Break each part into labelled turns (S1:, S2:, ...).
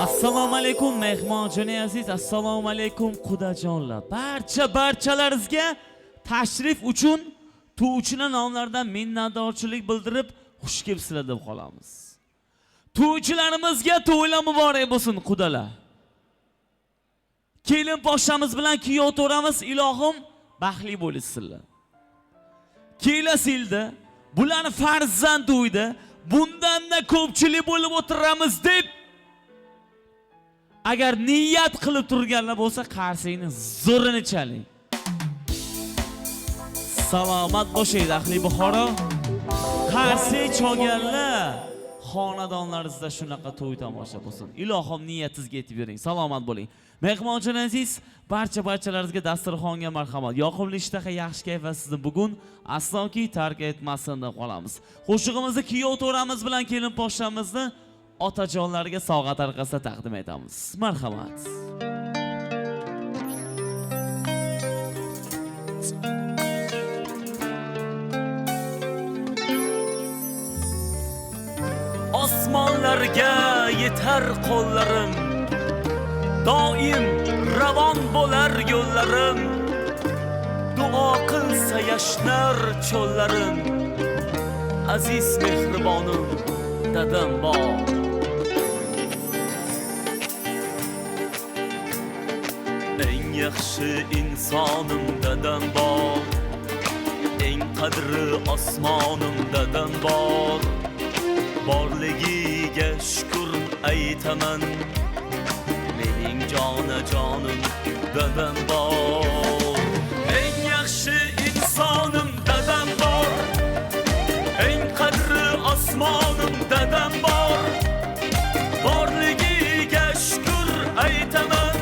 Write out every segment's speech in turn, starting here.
S1: Assalomu alaykum mehmonjoni aziz, assalomu alaykum qudajonlar. Barchalaringizga tashrif uchun to'ychilar nomlaridan minnatdorchilik bildirib, xush kelibsizlar deb qolamiz. To'ychilarimizga to'ylar muborak bo'lsin qudalar. Kelin poshamiz bilan kuyov to'ramiz, ilohim baxtli bo'linglar. Kelasilda bularni farzand to'ydi, bundan-da ko'pchilik bo'lib o'tiramiz deb agar niyat qilib turganlar bo'lsa, qarsingni zo'rini chaling. Salomat bo'shaydi ahli Buxoro. Qarsi cho'ganlar xonadonlaringizda shunaqa to'y tomosha bo'lsin. Ilohim niyatingizga yetib bering. Salomat bo'ling. Mehmonjon aziz, barchalaringizga dasturxonga marhamat. Yoqimli ishtaha, yaxshi kayfiyat sizni bugun asloki tark etmasin deb qolamiz. Qo'shig'imizni kuyov to'ramiz bilan kelin poshamizni otajonlarga sog'a tarqasa taqdim etamiz. Marhamat. Osmonlarga yetar qo'llarim, doim ravon bo'lar yo'llarim, duo qilsa yashnar cho'llarim, aziz mehribonim dadam bor. Eng yaxshi insonim dadam bor, eng qadri osmonim dadam bor. Borligiga shukr aytaman, mening jonajonim dadam bor. Eng yaxshi insonim dadam bor, eng qadri osmonim dadam bor. Borligiga shukr aytaman,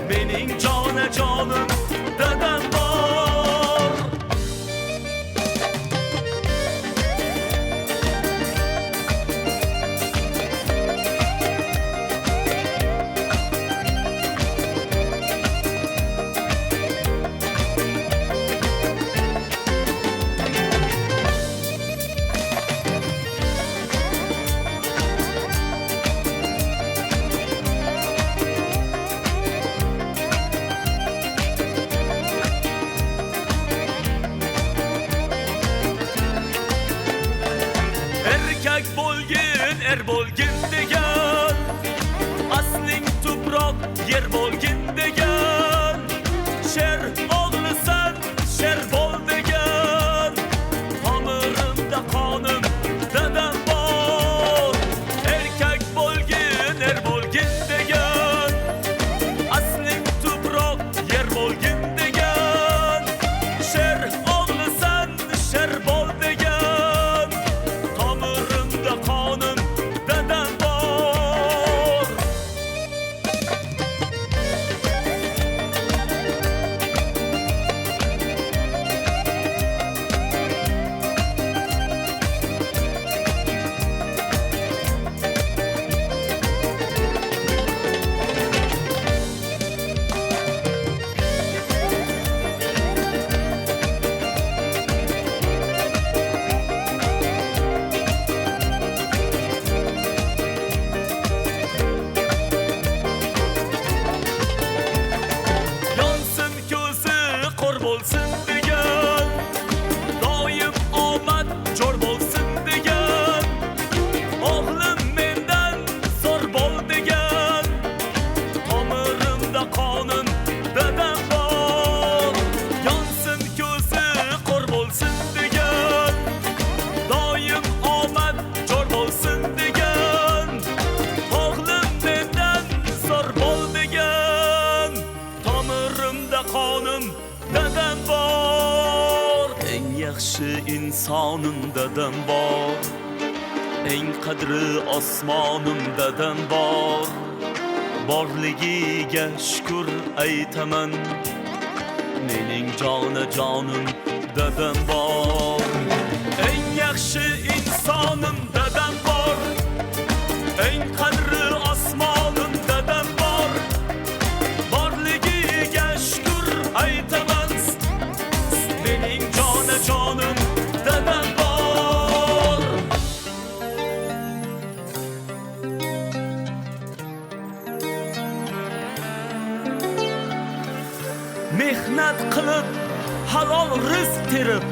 S1: mening jonajonim dadam bor. Er bo'lgin degan, asling tuproq yer bo'lgin degan, sher o'g'lisan sher bo'l degan, tomirimda qonim dadam bor. Erkak bo'lgin er bo'lgin degan, asling tuproq yer bo'lgin degan, sher o'g'lisan sher bo'l degan, tomirimda qonim bo'lsin degan, doim omad jo'r bo'lsin degan, o'g'lim mendan zo'r bo'l degan, tomirimda qonim dadam bor. Yonsin ko'zi qo'r bo'lsin degan, doim omad jo'r bo'lsin degan, o'g'lim mendan zo'r bo'l degan, tomirimda qonim dadam bor. Eng yaxshi insonim dadam bor, eng qadri osmonim dadam bor. Borligiga shukr aytaman, mening jonajonim dadam bor. Eng yaxshi insonim dadam bor, eng qadri osmonim dadam bor. Borligiga shukr aytaman, mening jonajonim dadam bor. mehnat qilib halol rizq terib,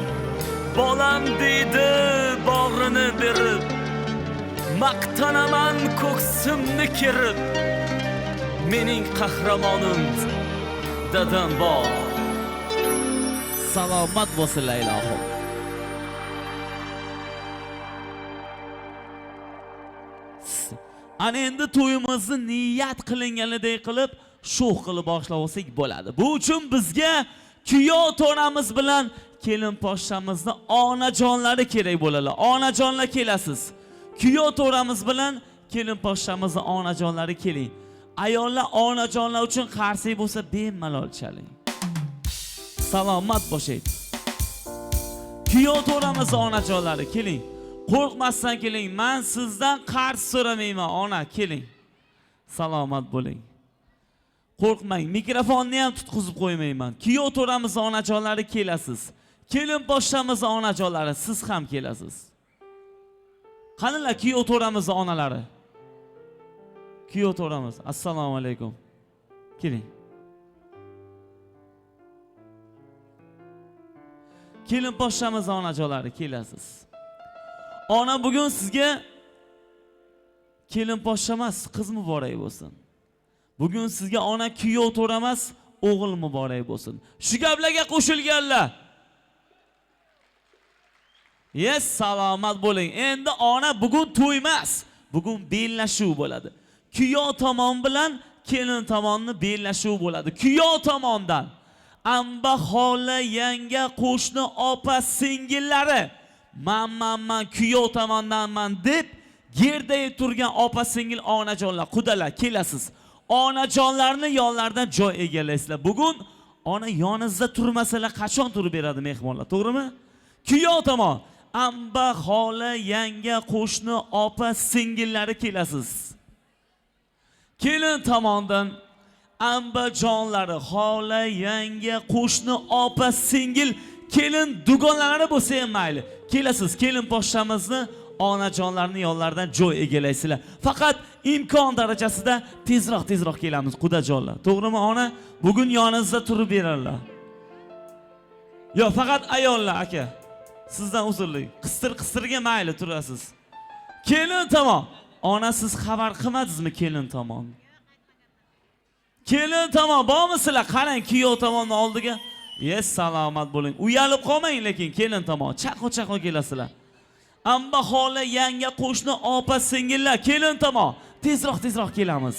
S1: bolam deydi bag'rini berib, maqtanaman ko'ksimni kerib, mening qahramonim dadam bor. Salomat bo'lsinlar ilohim. Ana endi to'yimizni niyat qilinganidek qilib, sho'x qilib boshlab olsak bo'ladi. Bu uchun bizga kuyov to'ramiz bilan kelin poshshamizni onajonlari kerak bo'ladi. Onajonlar kelasiz. Kuyov to'ramiz bilan kelin poshshamizni onajonlari keling. Ayollar onajonlar uchun qarsak bo'lsa bemalol chaling. Salomat bo'shaydi. Kuyov to'ramiz onajonlari keling. Qo'rqmasdan keling. Men sizdan qarz so'ramayman, ona, keling. Salomat bo'ling. Qo'rqmang, mikrofonni ham tutqizib qo'ymayman. Kuyov to'ramiz onajonlari kelasiz. Kelin poshshamiz onajonlari siz ham kelasiz. Qanilar kuyov to'ramiz onalari? Kuyov to'ramiz, assalomu alaykum. Keling. Kelin poshshamiz onajonlari kelasiz. Ona bugun sizga kelin poshsha emas, qiz muborak bo'lsin. Bugun sizga ona kuyov to'ramas, o'g'il muborak bo'lsin. Shu gaplarga qo'shilganlar. Yes, salomat bo'ling. Endi ona bugun to'y emas, bugun bellashuv bo'ladi. Kuyov tomon bilan kelin tomonni bellashuv bo'ladi. Kuyov tomondan amba, xola, yanga, qo'shni, opa, singillari man kuyov tomondanman deb gerdayib turgan opa singil onajonlar, qudalar kelasiz. Onajonlarni yonlaridan joy egallaysizlar. Bugun ona yoningizda turmasalar qachon turib beradi mehmonlar, to'g'rimi? Kuyov tomon amba, xola, yanga, qo'shni, opa, singillari kelasiz. Kelin tomondan amba jonlari, xola, yanga, qo'shni, opa, singil, kelin dugonalari bo'lsa ham mayli. Kelasiz, kelin poshshamizni onajonlarni yonlaridan joy egallaysizlar. Faqat imkon darajasida tezroq kelamiz, qudajonlar. To'g'rimi ona? Bugun yoningizda turib berarlar. Yo, faqat ayollar aka. Sizdan uzrlik. Qistirga mayli turasiz. Kelin tomon. Ona siz xabar qilmadingizmi kelin tomon? Kelin tomon bormisizlar? Qarang kuyov tomonni oldiga. Yes, salomat bo'ling. Uyalib qolmang, lekin kelin tomon chaqo kelasizlar. Amba, xola, yanga, qo'shni, opa, singillar, kelin tomon tezroq kelamiz.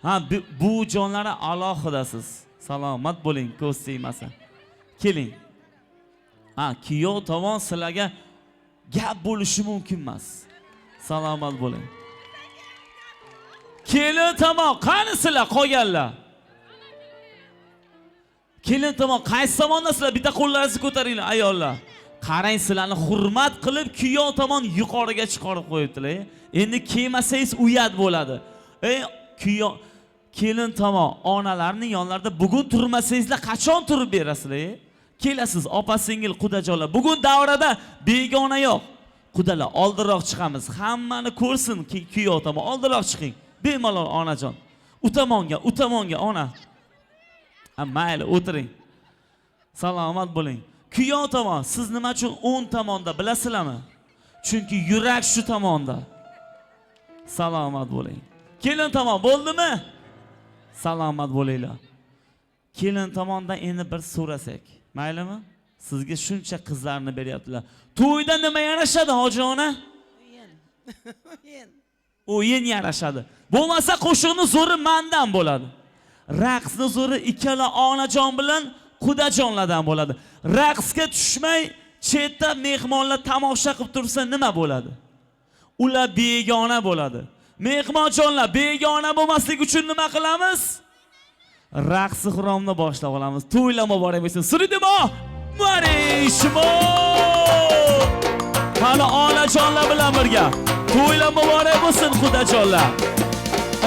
S1: Ha, bu jonlari alohidasiz. Salomat bo'ling, ko'z tegmasa. Keling. Ha, kuyov tomon sizlarga gap bo'lishi mumkin emas. Salomat bo'ling. Kelin tomon qani sizlar qolganlar? Kelin tomon qaysi tomondasizlar? Bitta qo'llaringizni ko'taringlar ayollar. Qarang, sizlarni hurmat qilib kuyov tomon yuqoriga chiqarib qo'yibdilar. Endi kelmasangiz uyat bo'ladi. Kuyov kelin tomon onalarning yonlarida bugun turmasangizlar qachon turib berasizlar? Kelasiz, opa singil, qudajonlar. Bugun davrada begona yo'q. Qudalar, oldinroq chiqamiz. Hammani ko'rsin kuyov tomon. Oldinroq chiqing. Bemalol onajon. U tomonga ona. Mayli, o'tiring. Salomat bo'ling. Kuyov tomon, siz nima uchun 10 tomonda bilasizlarmi? Chunki yurak shu tomonda. Salomat bo'ling. Kelin tomon bo'ldimi? Salomat bo'linglar. Kelin tomondan endi bir so'rasak, maylimi? Sizga shuncha qizlarni beryaptilar. To'yda nima yarashadi, hojona? O'yin yarashadi. Bo'lmasa qo'shiqni zo'ri mendan bo'ladi. Raqsni zo'ri ikkala onajon bilan qudajonlardan bo'ladi. Raqsga tushmay, chetda mehmonlar tomosha qilib tursa nima bo'ladi? Ular begona bo'ladi. Mehmonjonlar begona bo'lmaslik uchun nima qilamiz? Raqs xuromni boshlab olamiz. To'ylar muborak bo'lsin. Suridimo! Marishmo! Qani onajonlar bilan birga. To'ylar muborak bo'lsin, qudajonlar.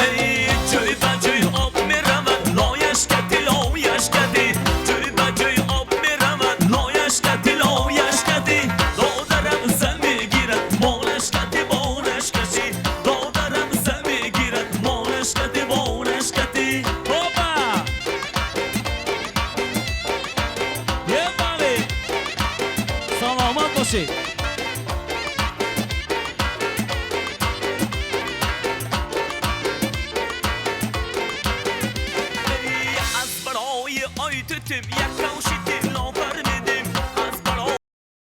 S1: Ey, joyda joy olib beraman, loyashga tilov yashga de. Joyda joy olib beraman, loyashga tilov yashga de. Dodaram zamigirat, molashga de, molashga de. Dodaram zamigirat, molashga de, molashga de. Hopa! boshlaydi.
S2: Asbaroyi oy tutum yakka